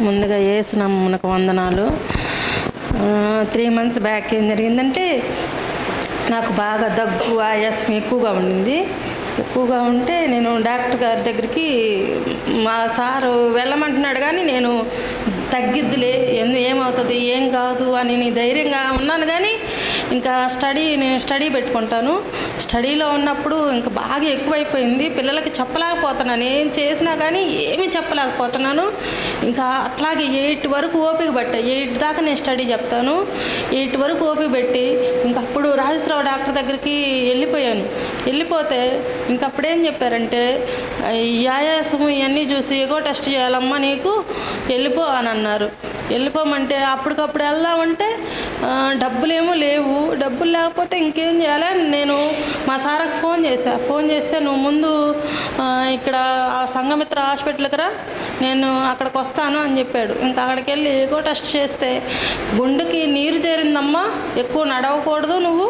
ముందుగా యేసునామమునకు వందనాలు. 3 months back ఏం జరిగిందంటే, నాకు బాగా దగ్గు ఆయాసం ఎక్కువగా ఉంటే నేను డాక్టర్ గారి దగ్గరికి మా సారు వెళ్ళమంటున్నాడు, కానీ నేను తగ్గిద్దిలే ఏమవుతుంది ఏం కాదు అని ధైర్యంగా ఉన్నాను. కానీ ఇంకా నేను స్టడీ పెట్టుకుంటాను. స్టడీలో ఉన్నప్పుడు ఇంకా బాగా ఎక్కువైపోయింది. పిల్లలకి చెప్పలేకపోతున్నాను, ఏం చేసినా కానీ ఏమీ చెప్పలేకపోతున్నాను. ఇంకా అట్లాగే 8 వరకు ఓపిక పట్టా. 8 దాకా నేను స్టడీ చెప్తాను. 8 వరకు ఓపిక పెట్టి ఇంకా అప్పుడు రాజేశ్వరరావు డాక్టర్ దగ్గరికి వెళ్ళిపోతే ఇంకా అప్పుడేం చెప్పారంటే, ఈ ఆయాసం ఇవన్నీ చూసి ఎగో టెస్ట్ చేయాలమ్మా నీకు, వెళ్ళిపో అని అన్నారు. వెళ్ళిపోమంటే అప్పటికప్పుడు వెళ్దామంటే డబ్బులేమో లేవు. డబ్బులు లేకపోతే ఇంకేం చేయాలని నేను మా సార్కి ఫోన్ చేస్తే నువ్వు ముందు ఇక్కడ సంఘమిత్ర హాస్పిటల్కి రా, నేను అక్కడికి వస్తాను అని చెప్పాడు. ఇంకా అక్కడికి వెళ్ళి ఎగో టెస్ట్ చేస్తే గుండెకి నీరు చేరిందమ్మా, ఎక్కువ నడవకూడదు, నువ్వు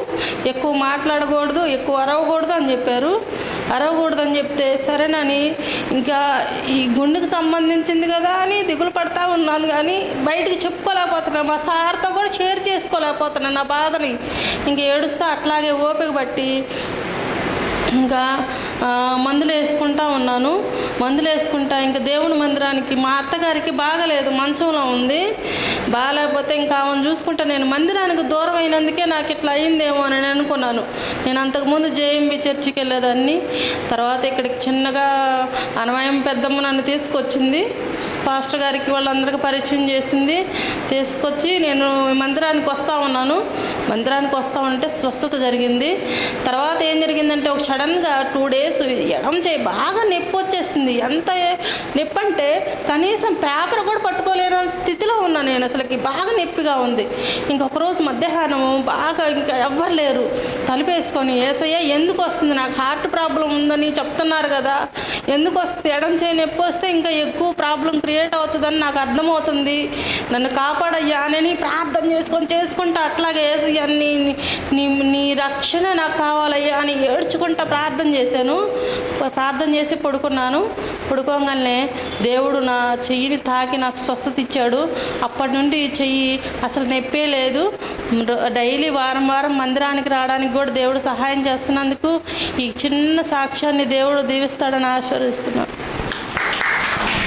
ఎక్కువ మాట్లాడకూడదు, ఎక్కువ అరవకూడదు అని చెప్పారు. అరవకూడదని చెప్తే సరేనని ఇంకా ఈ గుండెకి సంబంధించింది కదా అని దిగులు పడతా ఉన్నాను. కానీ బయటికి చెప్పుకోలేకపోతున్నాను, మా సార్తో కూడా షేర్ చేసుకోలేకపోతున్నాను నా బాధని. ఇంక ఏడుస్తూ అట్లాగే ఓపిక పట్టి ఇంకా మందులు వేసుకుంటా ఉన్నాను. ఇంకా దేవుని మందిరానికి మా అత్తగారికి బాగలేదు, మంచంలో ఉంది. బాగాలేకపోతే ఇంకా ఆమెను చూసుకుంటా నేను మందిరానికి దూరం అయినందుకే నాకు ఇట్లా అయిందేమో అని అనుకున్నాను. నేను అంతకుముందు జేఎంబి చర్చికి వెళ్ళేదాన్ని. తర్వాత ఇక్కడికి చిన్నగా అనవయం పెద్దమ్మ నన్ను తీసుకొచ్చింది, పాస్టర్ గారికి వాళ్ళందరికీ పరిచయం చేసింది. తీసుకొచ్చి నేను మందిరానికి వస్తూ ఉన్నాను. మందిరానికి వస్తూ ఉంటే స్వస్థత జరిగింది. తర్వాత ఏం జరిగిందంటే, ఒక సడన్గా 2 days ఎడం చేయి బాగా నొప్పి వచ్చేసింది. ఎంత నొప్పి అంటే కనీసం పేపర్ కూడా పట్టుకోలేని స్థితిలో ఉన్నా నేను. అసలుకి బాగా నొప్పిగా ఉంది. ఇంకొక రోజు మధ్యాహ్నం బాగా ఇంకా ఎవ్వరు లేరు, తలుపేసుకొని ఏసయ్య ఎందుకు వస్తుంది, నాకు హార్ట్ ప్రాబ్లం ఉందని చెప్తున్నారు కదా, ఎందుకు వస్తుంది, ఎడం చేయి నొప్పి వస్తే ఇంకా ఎక్కువ ప్రాబ్లం క్రియేట్ అవుతుందని నాకు అర్థమవుతుంది, నన్ను కాపాడయ్యా అని ప్రార్థన చేసుకుంటా అట్లాగే ఏసయ్య నీ రక్షణ నాకు కావాలయ్యా అని ఏడ్చుకుంటా ప్రార్థన చేశాను. ప్రార్థన చేసి పడుకోగానే దేవుడు నా చెయ్యిని తాకి నాకు స్వస్థత ఇచ్చాడు. అప్పటి నుండి చెయ్యి అసలు నొప్పే లేదు. డైలీ వారం మందిరానికి రావడానికి కూడా దేవుడు సహాయం చేస్తున్నందుకు ఈ చిన్న సాక్ష్యాన్ని దేవుడు దీవిస్తాడని ఆశీర్వదిస్తున్నాను.